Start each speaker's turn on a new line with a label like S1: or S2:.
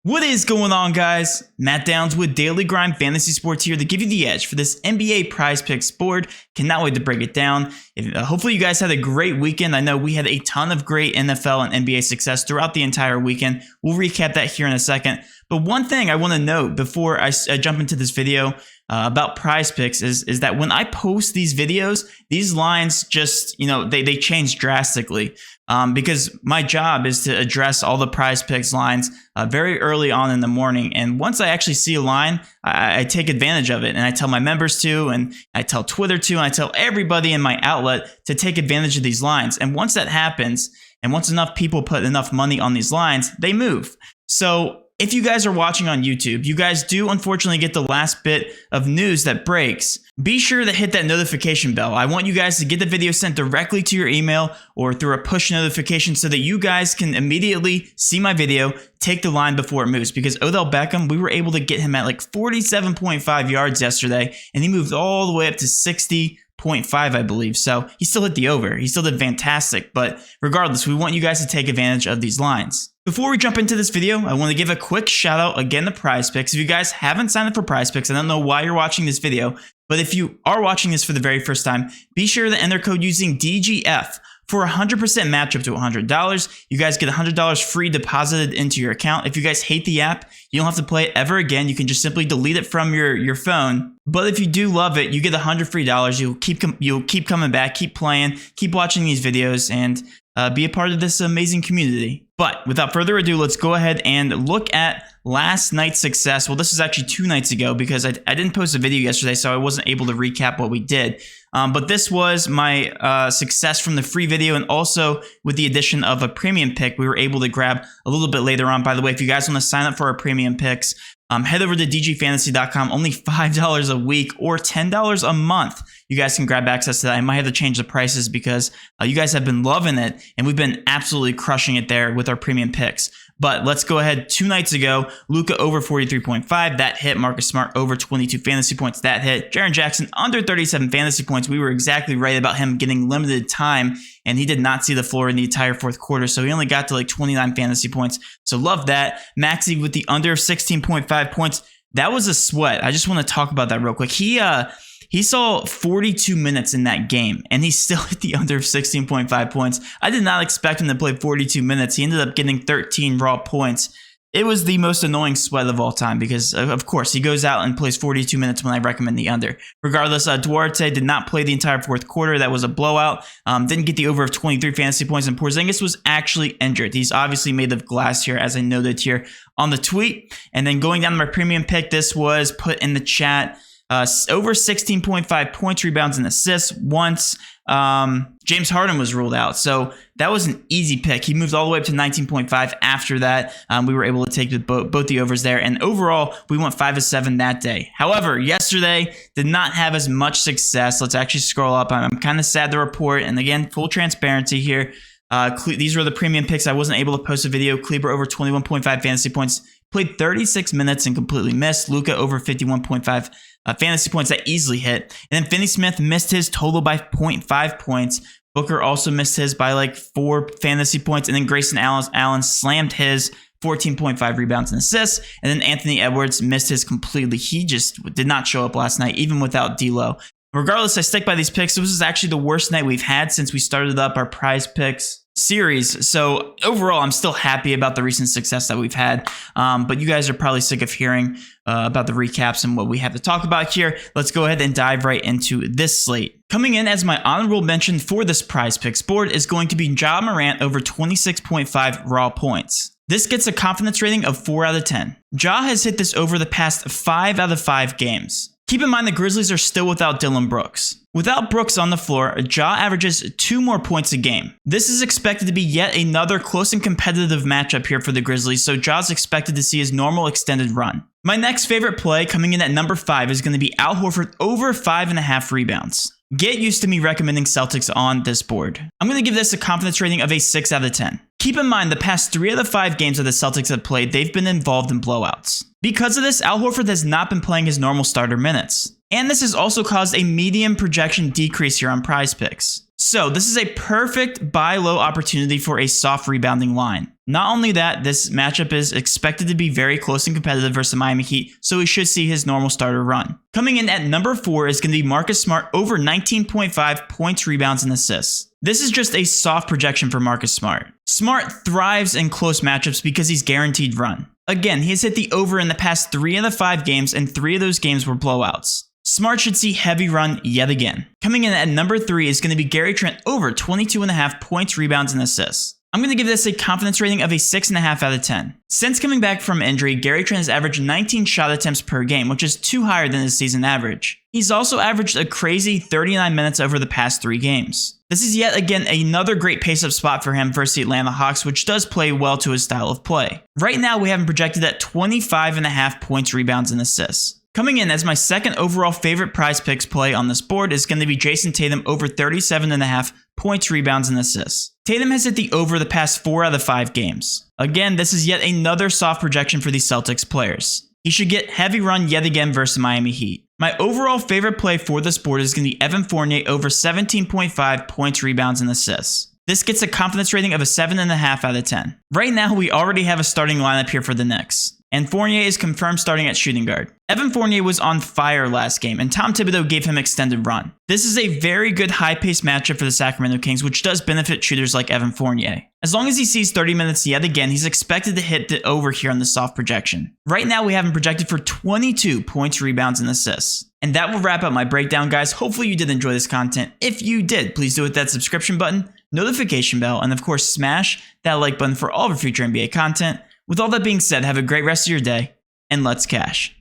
S1: What is going on, guys? Matt Downs with Daily Grind Fantasy Sports here to give you the edge for this NBA Prizepicks board. Cannot wait to break it down. Hopefully you guys had a great weekend. I know we had a ton of great NFL and NBA success throughout the entire weekend. We'll recap that here in a second. But one thing I want to note before I jump into this video about Prizepicks is that when I post these videos, these lines just, they change drastically. Because my job is to address all the Prizepicks lines very early on in the morning. And once I actually see a line, I take advantage of it. And I tell my members to, and I tell Twitter to, and I tell everybody in my outlet to take advantage of these lines. And once that happens, and once enough people put enough money on these lines, they move. So if you guys are watching on YouTube, you guys do unfortunately get the last bit of news that breaks. Be sure to hit that notification bell. I want you guys to get the video sent directly to your email or through a push notification so that you guys can immediately see my video, take the line before it moves. Because Odell Beckham, we were able to get him at like 47.5 yards yesterday, and he moved all the way up to 60.5, I believe. So he still hit the over. He still did fantastic. But regardless, we want you guys to take advantage of these lines. Before we jump into this video, I want to give a quick shout out again to Prizepicks. If you guys haven't signed up for Prizepicks, I don't know why you're watching this video, but if you are watching this for the very first time, be sure to enter code using DGF for a 100% match up to $100. You guys get $100 free deposited into your account. If you guys hate the app, you don't have to play it ever again. You can just simply delete it from your phone. But if you do love it, you get $100 free. You'll keep coming back, keep playing, keep watching these videos, and be a part of this amazing community. But without further ado, let's go ahead and look at last night's success. Well, this is actually 2 nights ago because I didn't post a video yesterday, so I wasn't able to recap what we did. But this was my success from the free video, and also with the addition of a premium pick, we were able to grab a little bit later on. By the way, if you guys want to sign up for our premium picks, head over to dgfantasy.com. Only $5 a week or $10 a month. You guys can grab access to that. I might have to change the prices because you guys have been loving it, and we've been absolutely crushing it there with our premium picks. But let's go ahead. 2 nights ago, Luka over 43.5. That hit. Marcus Smart over 22 fantasy points. That hit. Jaren Jackson under 37 fantasy points. We were exactly right about him getting limited time, and he did not see the floor in the entire fourth quarter, so he only got to like 29 fantasy points. So love that. Maxey with the under 16.5 points. That was a sweat. I just want to talk about that real quick. He saw 42 minutes in that game, and he still hit the under of 16.5 points. I did not expect him to play 42 minutes. He ended up getting 13 raw points. It was the most annoying sweat of all time because, of course, he goes out and plays 42 minutes when I recommend the under. Regardless, Duarte did not play the entire fourth quarter. That was a blowout. Didn't get the over of 23 fantasy points, and Porzingis was actually injured. He's obviously made of glass here, as I noted here on the tweet. And then going down to my premium pick, this was put in the chat. Over 16.5 points, rebounds, and assists once. James Harden was ruled out, so that was an easy pick. He moved all the way up to 19.5 after that. We were able to take both the overs there, and overall, we went 5 of 7 that day. However, yesterday did not have as much success. Let's actually scroll up. I'm kind of sad to report, and again, full transparency here. These were the premium picks. I wasn't able to post a video. Kleber over 21.5 fantasy points. Played 36 minutes and completely missed. Luka over 51.5 fantasy points. That easily hit. And then Finney Smith missed his total by 0.5 points. Booker also missed his by like 4 fantasy points. And then Grayson Allen slammed his 14.5 rebounds and assists. And then Anthony Edwards missed his completely. He just did not show up last night, even without D'Lo. Regardless, I stick by these picks. This is actually the worst night we've had since we started up our Prizepicks series. So overall, I'm still happy about the recent success that we've had. But you guys are probably sick of hearing about the recaps and what we have to talk about here. Let's go ahead and dive right into this slate. Coming in as my honorable mention for this Prizepicks board is going to be Ja Morant over 26.5 raw points. This gets a confidence rating of 4 out of 10. Ja has hit this over the past 5 out of 5 games. Keep in mind the Grizzlies are still without Dillon Brooks. Without Brooks on the floor, Ja averages 2 more points a game. This is expected to be yet another close and competitive matchup here for the Grizzlies, so Ja's expected to see his normal extended run. My next favorite play coming in at number 5 is going to be Al Horford over 5.5 rebounds. Get used to me recommending Celtics on this board. I'm going to give this a confidence rating of a 6 out of 10. Keep in mind the past 3 out of 5 games that the Celtics have played, they've been involved in blowouts. Because of this, Al Horford has not been playing his normal starter minutes. And this has also caused a medium projection decrease here on Prizepicks. So this is a perfect buy low opportunity for a soft rebounding line. Not only that, this matchup is expected to be very close and competitive versus the Miami Heat, so we should see his normal starter run. Coming in at number 4 is going to be Marcus Smart over 19.5 points, rebounds, and assists. This is just a soft projection for Marcus Smart. Smart thrives in close matchups because he's guaranteed run. Again, he has hit the over in the past 3 of the 5 games, and 3 of those games were blowouts. Smart should see heavy run yet again. Coming in at number 3 is going to be Gary Trent over 22.5 points, rebounds, and assists. I'm going to give this a confidence rating of a 6.5 out of 10. Since coming back from injury, Gary Trent has averaged 19 shot attempts per game, which is 2 higher than his season average. He's also averaged a crazy 39 minutes over the past 3 games. This is yet again another great pace-up spot for him versus the Atlanta Hawks, which does play well to his style of play. Right now, we have him projected at 25.5 points, rebounds, and assists. Coming in as my second overall favorite Prizepicks play on this board is going to be Jayson Tatum over 37.5 points, rebounds, and assists. Tatum has hit the over the past 4 out of 5 games. Again, this is yet another soft projection for these Celtics players. He should get heavy run yet again versus Miami Heat. My overall favorite play for this board is going to be Fournier over 17.5 points, rebounds, and assists. This gets a confidence rating of a 7.5 out of 10. Right now, we already have a starting lineup here for the Knicks, and Fournier is confirmed starting at shooting guard. Fournier was on fire last game, and Tom Thibodeau gave him extended run. This is a very good high-paced matchup for the Sacramento Kings, which does benefit shooters like Fournier. As long as he sees 30 minutes yet again, he's expected to hit the over here on the soft projection. Right now, we have him projected for 22 points, rebounds, and assists. And that will wrap up my breakdown, guys. Hopefully you did enjoy this content. If you did, please do hit that subscription button, notification bell, and of course, smash that like button for all of our future NBA content. With all that being said, have a great rest of your day, and let's cash.